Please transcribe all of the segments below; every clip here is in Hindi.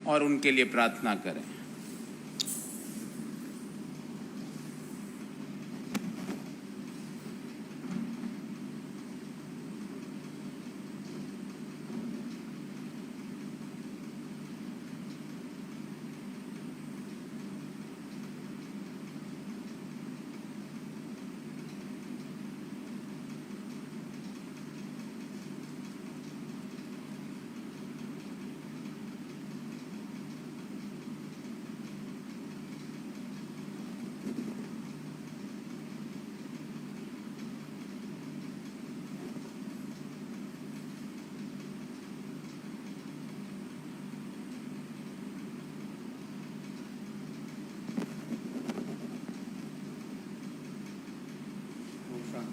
और उनके लिए प्रार्थना करें।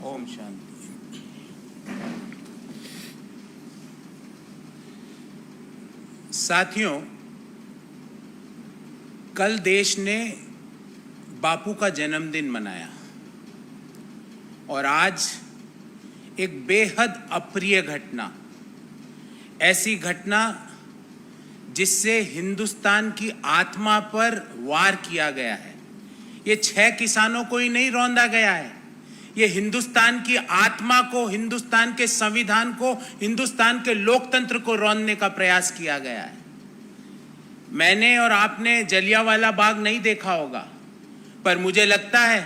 ओम शांति। साथियों, कल देश ने बापू का जन्मदिन मनाया और आज एक बेहद अप्रिय घटना, ऐसी घटना जिससे हिंदुस्तान की आत्मा पर वार किया गया है। ये 6 किसानों को ही नहीं रौंदा गया है, ये हिंदुस्तान की आत्मा को, हिंदुस्तान के संविधान को, हिंदुस्तान के लोकतंत्र को रौंदने का प्रयास किया गया है। मैंने और आपने जलियांवाला बाग नहीं देखा होगा, पर मुझे लगता है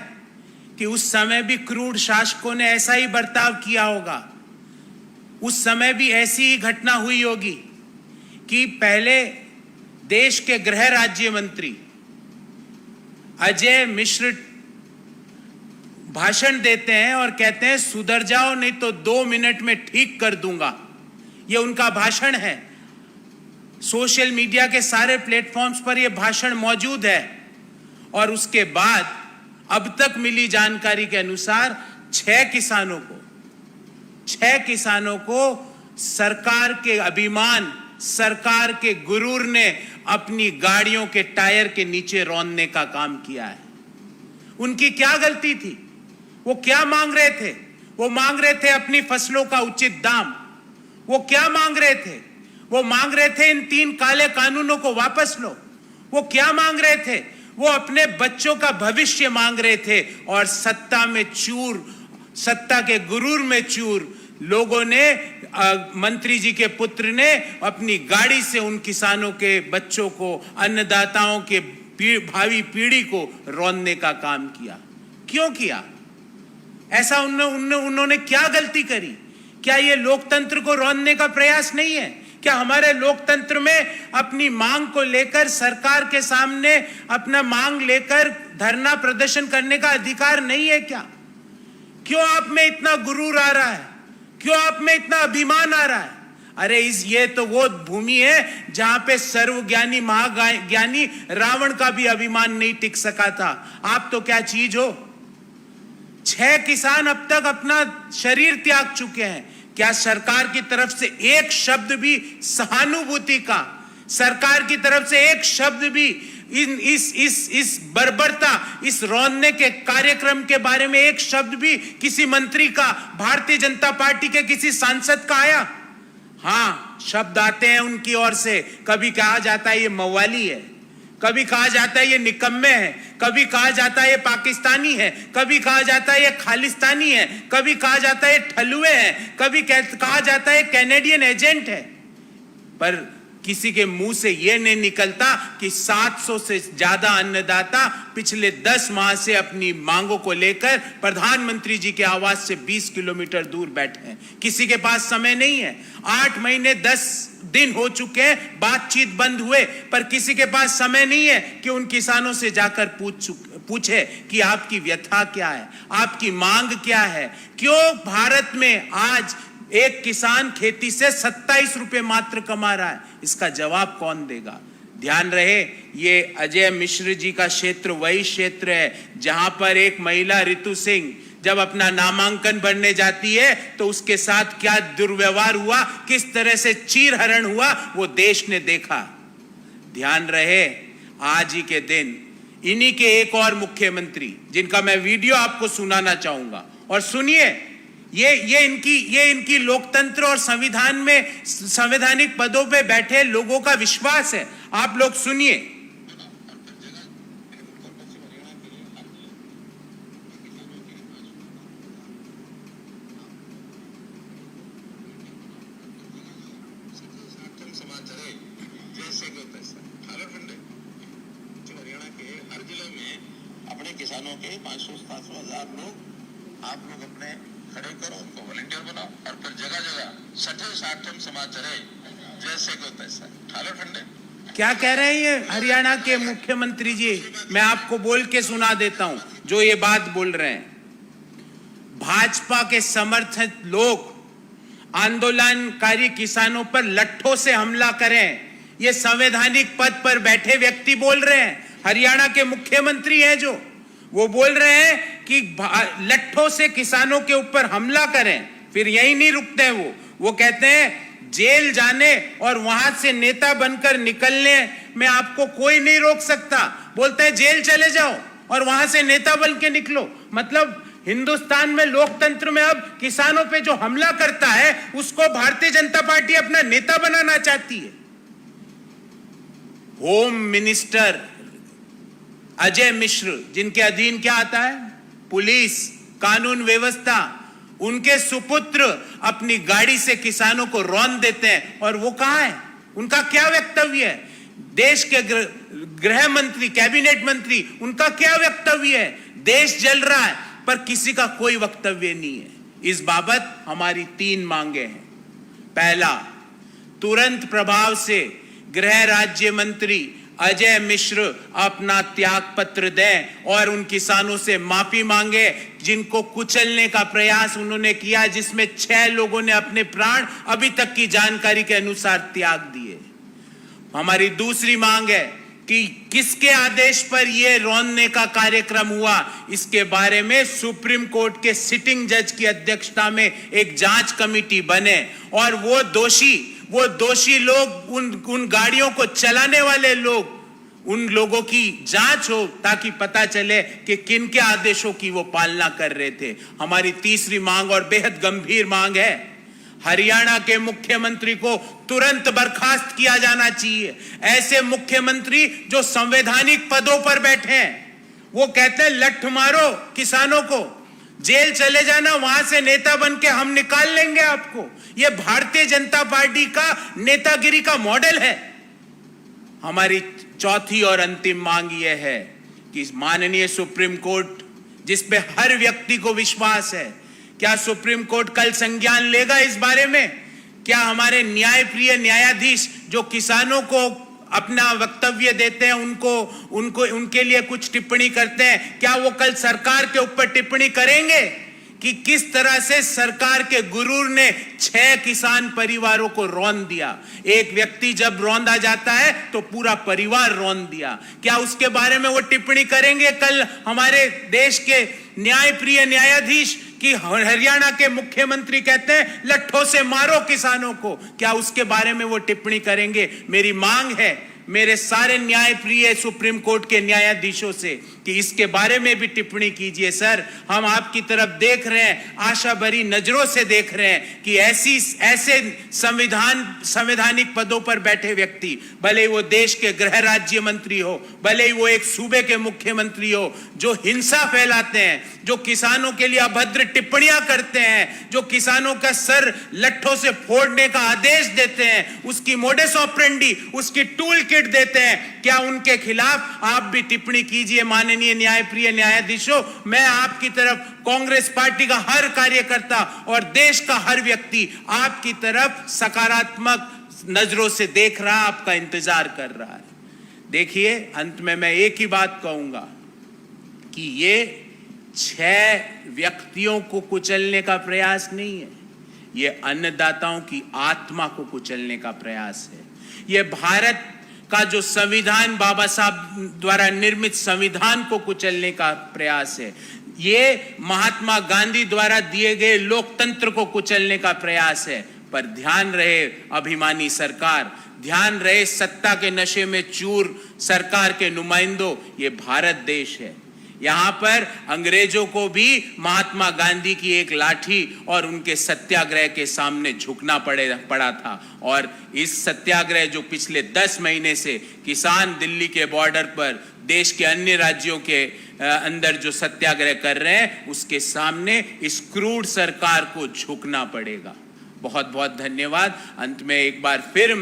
कि उस समय भी क्रूर शासकों ने ऐसा ही बर्ताव किया होगा। उस समय भी ऐसी ही घटना हुई होगी कि पहले देश के गृह राज्य मंत्री अजय मिश्र भाषण देते हैं और कहते हैं सुधर जाओ नहीं तो 2 मिनट में ठीक कर दूंगा। ये उनका भाषण है। सोशल मीडिया के सारे प्लेटफॉर्म्स पर यह भाषण मौजूद है। और उसके बाद अब तक मिली जानकारी के अनुसार 6 किसानों को सरकार के अभिमान, सरकार के गुरूर ने अपनी गाड़ियों के टायर के नीचे रौंदने का काम किया है। उनकी क्या गलती थी? वो क्या मांग रहे थे? वो मांग रहे थे अपनी फसलों का उचित दाम। वो क्या मांग रहे थे? वो मांग रहे थे इन 3 काले कानूनों को वापस लो। वो क्या मांग रहे थे? वो अपने बच्चों का भविष्य मांग रहे थे। और सत्ता में चूर, सत्ता के गुरूर में चूर लोगों ने, मंत्री जी के पुत्र ने अपनी गाड़ी से उन किसानों के बच्चों को, अन्नदाताओं के भावी पीढ़ी को रौंदने का काम किया। क्यों किया ऐसा? उन्होंने क्या गलती करी? क्या ये लोकतंत्र को रौंदने का प्रयास नहीं है? क्या हमारे लोकतंत्र में अपनी मांग को लेकर सरकार के सामने अपना मांग लेकर धरना प्रदर्शन करने का अधिकार नहीं है क्या? क्यों आप में इतना गुरूर आ रहा है? क्यों आप में इतना अभिमान आ रहा है? अरे ये तो वो भूमि है जहां पे सर्वज्ञानी महाज्ञानी रावण का भी अभिमान नहीं टिक सका था। आप तो क्या चीज हो? 6 किसान अब तक अपना शरीर त्याग चुके हैं। क्या सरकार की तरफ से एक शब्द भी सहानुभूति का, सरकार की तरफ से एक शब्द भी इस बर्बरता, इस रौंदने के कार्यक्रम के बारे में एक शब्द भी किसी मंत्री का, भारतीय जनता पार्टी के किसी सांसद का आया? हाँ, शब्द आते हैं उनकी ओर से। कभी कहा जाता है ये मवाली है, कभी कहा जाता है ये निकम्मे है, कभी कहा जाता है ये पाकिस्तानी है, कभी कहा जाता है ये खालिस्तानी है, कभी कहा जाता है ये ठलुए हैं, कभी कहा जाता है कैनेडियन एजेंट है। पर किसी के मुंह से यह नहीं निकलता कि 700 से ज्यादा अन्नदाता पिछले 10 माह से अपनी मांगों को लेकर प्रधानमंत्री जी के आवास से 20 किलोमीटर दूर बैठे हैं। किसी के पास समय नहीं है। 8 महीने 10 दिन हो चुके हैं बातचीत बंद हुए, पर किसी के पास समय नहीं है कि उन किसानों से जाकर पूछे कि आपकी व्यथा क्या है, आपकी मांग क्या है। क्यों भारत में आज एक किसान खेती से 27 रुपए मात्र कमा रहा है? इसका जवाब कौन देगा? ध्यान रहे, ये अजय मिश्र जी का क्षेत्र वही क्षेत्र है जहां पर एक महिला ऋतु सिंह जब अपना नामांकन भरने जाती है तो उसके साथ क्या दुर्व्यवहार हुआ, किस तरह से चीरहरण हुआ, वो देश ने देखा। ध्यान रहे, आज ही के दिन इन्हीं के एक और मुख्यमंत्री जिनका मैं वीडियो आपको सुनाना चाहूंगा, और सुनिए, ये इनकी लोकतंत्र और संविधान में संवैधानिक पदों पे बैठे लोगों का विश्वास है। आप लोग सुनिए। हर जिले में अपने किसानों के 500-700 हज़ार लोग आप लोग अपने खड़े करो, उनको वॉलंटियर बनाओ और फिर जगह जगह 60-60 समाज चले जैसे को तैसा। ठालो ठंडे क्या कह रहे हैं ये हरियाणा के मुख्यमंत्री जी? मैं आपको बोल के सुना देता हूं जो ये बात बोल रहे हैं। भाजपा के समर्थक लोग आंदोलनकारी किसानों पर लट्ठों से हमला करें, ये संवैधानिक पद पर बैठे व्यक्ति बोल रहे हैं। हरियाणा के मुख्यमंत्री हैं जो, वो बोल रहे हैं कि लट्ठों से किसानों के ऊपर हमला करें। फिर यही नहीं रुकते हैं वो कहते हैं जेल जाने और वहां से नेता बनकर निकलने में आपको कोई नहीं रोक सकता। बोलते हैं जेल चले जाओ और वहां से नेता बन के निकलो। मतलब हिंदुस्तान में लोकतंत्र में अब किसानों पे जो हमला करता है उसको भारतीय जनता पार्टी अपना नेता बनाना चाहती है। होम मिनिस्टर अजय मिश्र, जिनके अधीन क्या आता है? पुलिस, कानून व्यवस्था, उनके सुपुत्र अपनी गाड़ी से किसानों को रौंद देते हैं। और वो कहां है? उनका क्या वक्तव्य है? देश के गृह मंत्री, कैबिनेट मंत्री, उनका क्या वक्तव्य है? देश जल रहा है पर किसी का कोई वक्तव्य नहीं है। इस बाबत हमारी 3 मांगे हैं। पहला, तुरंत प्रभाव से गृह राज्य मंत्री अजय मिश्र अपना त्याग पत्र दें और उन किसानों से माफी मांगे जिनको कुचलने का प्रयास उन्होंने किया, जिसमें 6 लोगों ने अपने प्राण अभी तक की जानकारी के अनुसार त्याग दिए। हमारी दूसरी मांग है कि किसके आदेश पर यह रौंदने का कार्यक्रम हुआ, इसके बारे में सुप्रीम कोर्ट के सिटिंग जज की अध्यक्षता में एक जांच कमेटी बने और वो दोषी लोग, उन गाड़ियों को चलाने वाले लोग, उन लोगों की जांच हो ताकि पता चले कि किन के आदेशों की वो पालना कर रहे थे। हमारी तीसरी मांग और बेहद गंभीर मांग है, हरियाणा के मुख्यमंत्री को तुरंत बर्खास्त किया जाना चाहिए। ऐसे मुख्यमंत्री जो संवैधानिक पदों पर बैठे हैं, वो कहते हैं लठ मारो किसानों को, जेल चले जाना, वहां से नेता बन के हम निकाल लेंगे आपको। यह भारतीय जनता पार्टी का नेतागिरी का मॉडल है। हमारी चौथी और अंतिम मांग यह है कि माननीय सुप्रीम कोर्ट, जिस पे हर व्यक्ति को विश्वास है, क्या सुप्रीम कोर्ट कल संज्ञान लेगा इस बारे में? क्या हमारे न्यायप्रिय न्यायाधीश जो किसानों को अपना वक्तव्य देते हैं, उनके लिए कुछ टिप्पणी करते हैं, क्या वो कल सरकार के ऊपर टिप्पणी करेंगे कि किस तरह से सरकार के गुरूर ने 6 किसान परिवारों को रौंद दिया? एक व्यक्ति जब रौंदा जाता है तो पूरा परिवार रौंद दिया। क्या उसके बारे में वो टिप्पणी करेंगे कल हमारे देश के न्यायप्रिय न्यायाधीश कि हरियाणा के मुख्यमंत्री कहते हैं लट्ठों से मारो किसानों को? क्या उसके बारे में वो टिप्पणी करेंगे? मेरी मांग है मेरे सारे न्यायप्रिय सुप्रीम कोर्ट के न्यायाधीशों से कि इसके बारे में भी टिप्पणी कीजिए। सर, हम आपकी तरफ देख रहे हैं, आशा भरी नजरों से देख रहे हैं कि ऐसे संवैधानिक पदों पर बैठे व्यक्ति, भले वो देश के गृह राज्य मंत्री हो, भले ही वो एक सूबे के मुख्यमंत्री हो, जो हिंसा फैलाते हैं, जो किसानों के लिए अभद्र टिप्पणियां करते हैं, जो किसानों का सर लट्ठों से फोड़ने का आदेश देते हैं, उसकी मोडस ऑपरेंडी, उसकी टूल किट देते हैं, क्या उनके खिलाफ आप भी टिप्पणी कीजिए माननीय न्यायप्रिय न्यायाधीशों। मैं आपकी तरफ, कांग्रेस पार्टी का हर कार्यकर्ता और देश का हर व्यक्ति आपकी तरफ सकारात्मक नजरों से देख रहा, आपका इंतजार कर रहा है। देखिए, अंत में मैं एक ही बात कहूंगा कि ये 6 व्यक्तियों को कुचलने का प्रयास नहीं है, ये अन्नदाताओं की आत्मा को कुचलने का प्रयास है। ये भारत का जो संविधान, बाबा साहब द्वारा निर्मित संविधान को कुचलने का प्रयास है। ये महात्मा गांधी द्वारा दिए गए लोकतंत्र को कुचलने का प्रयास है। पर ध्यान रहे अभिमानी सरकार, ध्यान रहे सत्ता के नशे में चूर सरकार के नुमाइंदों, ये भारत देश है, यहां पर अंग्रेजों को भी महात्मा गांधी की एक लाठी और उनके सत्याग्रह के सामने झुकना पड़ा था। और इस सत्याग्रह जो पिछले 10 महीने से किसान दिल्ली के बॉर्डर पर देश के अन्य राज्यों के अंदर जो सत्याग्रह कर रहे हैं, उसके सामने इस क्रूर सरकार को झुकना पड़ेगा। बहुत बहुत धन्यवाद। अंत में एक बार फिर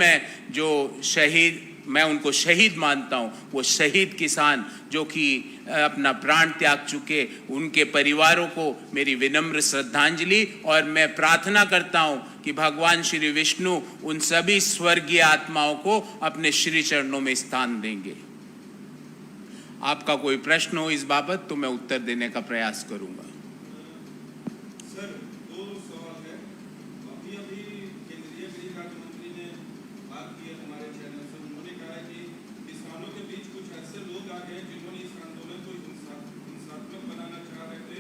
मैं उनको शहीद मानता हूं, वो शहीद किसान जो कि अपना प्राण त्याग चुके, उनके परिवारों को मेरी विनम्र श्रद्धांजलि। और मैं प्रार्थना करता हूं कि भगवान श्री विष्णु उन सभी स्वर्गीय आत्माओं को अपने श्री चरणों में स्थान देंगे। आपका कोई प्रश्न हो इस बाबत तो मैं उत्तर देने का प्रयास करूंगा। सर, 2 सवाल है। अभी केंद्रीय गृह राज्य मंत्री ने बात की है हमारे चैनल से। उन्होंने कहा है कि किसानों के बीच कुछ ऐसे लोग आ गए जिन्होंने इस आंदोलन को हिंसात्मक बनाना चाह रहे थे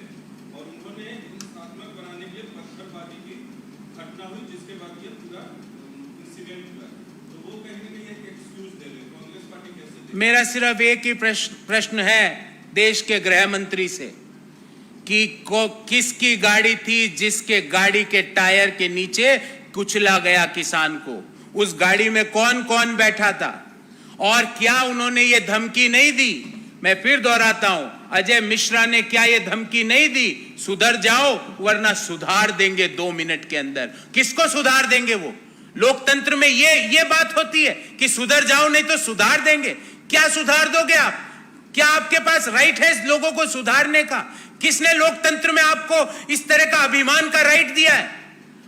और उन्होंने हिंसात्मक बनाने के लिए पत्थरबाजी की घटना हुई, जिसके बाद ये पूरा इंसिडेंट हुआ। तो वो कहीं ना कहीं एक एक्सक्यूज दे रहे। कांग्रेस पार्टी कैसे? मेरा सिर्फ एक ही प्रश्न है देश के गृह मंत्री से कि किसकी गाड़ी थी जिसके गाड़ी के टायर के नीचे कुचला गया किसान को? उस गाड़ी में कौन कौन बैठा था और क्या उन्होंने ये धमकी नहीं दी? मैं फिर दोहराता हूं, अजय मिश्रा ने क्या ये धमकी नहीं दी, सुधर जाओ वरना सुधार देंगे 2 मिनट के अंदर? किसको सुधार देंगे? वो लोकतंत्र में ये बात होती है कि सुधर जाओ नहीं तो सुधार देंगे। क्या सुधार दोगे आप? क्या आपके पास राइट है लोगों को सुधारने का? किसने लोकतंत्र में आपको इस तरह का अभिमान का राइट दिया है?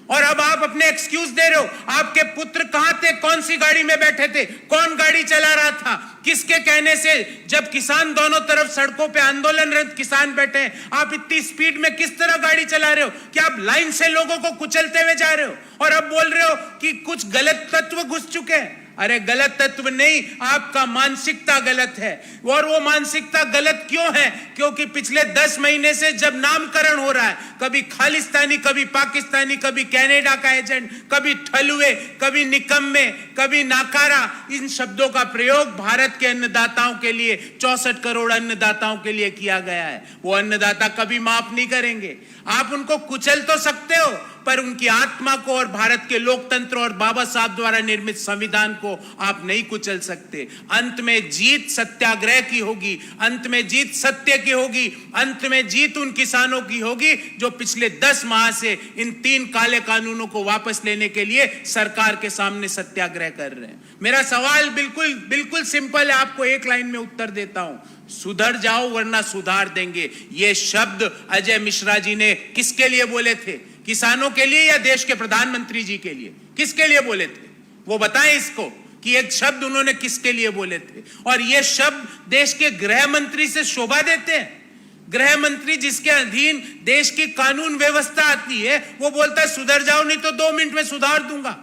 और अब आप अपने एक्सक्यूज दे रहे हो। आपके पुत्र कहां थे? कौन सी गाड़ी में बैठे थे? कौन गाड़ी चला रहा था? किसके कहने से? जब किसान दोनों तरफ सड़कों पे आंदोलनरत किसान बैठे हैं, आप इतनी स्पीड में किस तरह गाड़ी चला रहे हो? क्या आप लाइन से लोगों को कुचलते हुए जा रहे हो और अब बोल रहे हो कि कुछ गलत तत्व घुस चुके हैं? अरे गलत तत्व नहीं, आपका मानसिकता गलत है। और वो मानसिकता गलत क्यों है? क्योंकि पिछले 10 महीने से जब नामकरण हो रहा है, कभी खालिस्तानी, कभी पाकिस्तानी, कभी कनाडा का एजेंट, कभी ठलुए, कभी निकम्मे, कभी नाकारा, इन शब्दों का प्रयोग भारत के अन्नदाताओं के लिए, 64 करोड़ अन्नदाताओं के लिए किया गया है। वो अन्नदाता कभी माफ नहीं करेंगे। आप उनको कुचल तो सकते हो, पर उनकी आत्मा को और भारत के लोकतंत्र और बाबा साहब द्वारा निर्मित संविधान को आप नहीं कुचल सकते। अंत में जीत सत्याग्रह की होगी, अंत में जीत सत्य की होगी, अंत में जीत उन किसानों की होगी जो पिछले 10 माह से इन 3 काले कानूनों को वापस लेने के लिए सरकार के सामने सत्याग्रह कर रहे हैं। मेरा सवाल बिल्कुल सिंपल है, आपको एक लाइन में उत्तर देता हूं, सुधर जाओ वरना सुधार देंगे। ये शब्द अजय मिश्रा जी ने किसके लिए बोले थे? किसानों के लिए या देश के प्रधानमंत्री जी के लिए? किसके लिए बोले थे वो बताएं इसको, कि एक शब्द उन्होंने किसके लिए बोले थे? और ये शब्द देश के गृह मंत्री से शोभा देते हैं। गृह मंत्री जिसके अधीन देश की कानून व्यवस्था आती है, वो बोलता है सुधर जाओ नहीं तो 2 मिनट में सुधार दूंगा।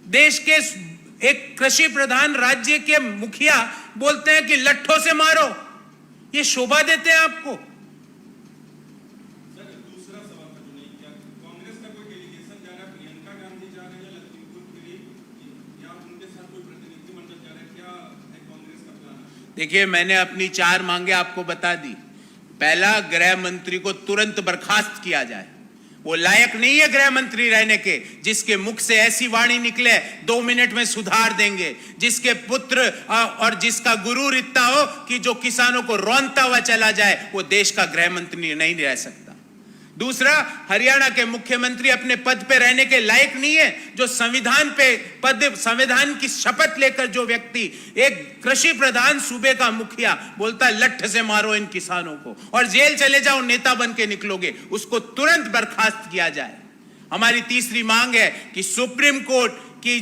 देश के एक कृषि प्रधान राज्य के मुखिया बोलते हैं कि लट्ठों से मारो। ये शोभा देते हैं आपको? सर, दूसरा सवाल था जो नहीं किया, कांग्रेस का कोई डेलीगेशन जा रहा है? प्रियंका गांधी जा रही है लखीमपुर के लिए या उनके साथ कोई प्रतिनिधिमंडल जा रहा है? क्या है कांग्रेस का प्लान? देखिए, मैंने अपनी 4 मांगे आपको बता दी। पहला, गृह मंत्री को तुरंत बर्खास्त किया जाए। वो लायक नहीं है गृह मंत्री रहने के, जिसके मुख से ऐसी वाणी निकले 2 मिनट में सुधार देंगे, जिसके पुत्र और जिसका गुरूर इतना हो कि जो किसानों को रौंदता हुआ चला जाए, वो देश का गृह मंत्री नहीं रह सकता। दूसरा, हरियाणा के मुख्यमंत्री अपने पद पे रहने के लायक नहीं है। जो संविधान की शपथ लेकर जो व्यक्ति, एक कृषि प्रधान सूबे का मुखिया बोलता लठ से मारो इन किसानों को और जेल चले जाओ, नेता बन के निकलोगे, उसको तुरंत बर्खास्त किया जाए। हमारी तीसरी मांग है कि सुप्रीम कोर्ट की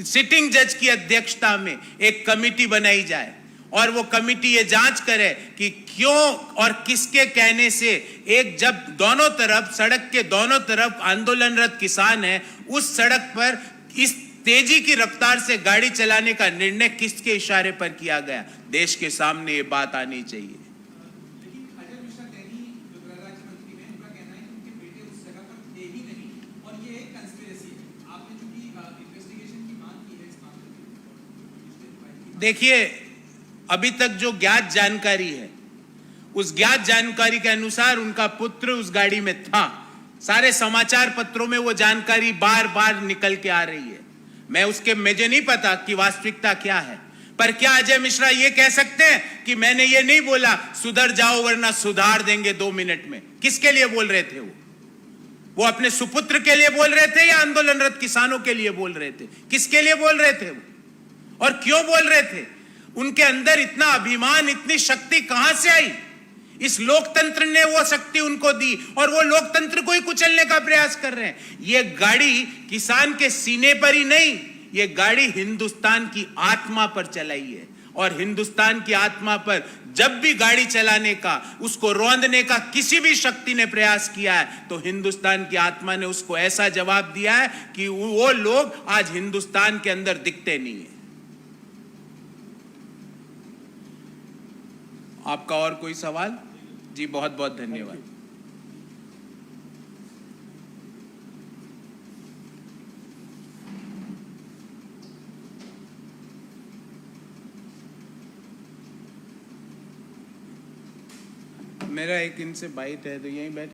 सिटिंग जज की अध्यक्षता में एक कमेटी बनाई जाए और वो कमेटी ये जांच करे कि क्यों और किसके कहने से एक, जब दोनों तरफ, सड़क के दोनों तरफ आंदोलनरत किसान हैं, उस सड़क पर इस तेजी की रफ्तार से गाड़ी चलाने का निर्णय किसके इशारे पर किया गया? देश के सामने ये बात आनी चाहिए। लेकिन अजय मिश्रा जो गृह राज्य मंत्री हैं, उनका कहना है कि उनके बेटे उस जगह पर थे ही नहीं और ये एक कंस्पिरेसी है। आपने चूंकि इन्वेस्टिगेशन की मांग की है इस मामले में, देखिए, अभी तक जो ज्ञात जानकारी है उस ज्ञात जानकारी के अनुसार उनका पुत्र उस गाड़ी में था। सारे समाचार पत्रों में वो जानकारी बार बार निकल के आ रही है। मुझे नहीं पता कि वास्तविकता क्या है, पर क्या अजय मिश्रा ये कह सकते हैं कि मैंने ये नहीं बोला सुधर जाओ वरना सुधार देंगे 2 मिनट में? किसके लिए बोल रहे थे वो अपने सुपुत्र के लिए बोल रहे थे या आंदोलनरत किसानों के लिए बोल रहे थे? किसके लिए बोल रहे थे वो और क्यों बोल रहे थे? उनके अंदर इतना अभिमान, इतनी शक्ति कहां से आई? इस लोकतंत्र ने वो शक्ति उनको दी और वो लोकतंत्र को ही कुचलने का प्रयास कर रहे हैं। ये गाड़ी किसान के सीने पर ही नहीं, ये गाड़ी हिंदुस्तान की आत्मा पर चलाई है। और हिंदुस्तान की आत्मा पर जब भी गाड़ी चलाने का, उसको रौंदने का किसी भी शक्ति ने प्रयास किया है तो हिंदुस्तान की आत्मा ने उसको ऐसा जवाब दिया है कि वो लोग आज हिंदुस्तान के अंदर दिखते नहीं है। आपका और कोई सवाल? जी बहुत बहुत धन्यवाद। मेरा एक इनसे बाइट है तो यहीं बैठ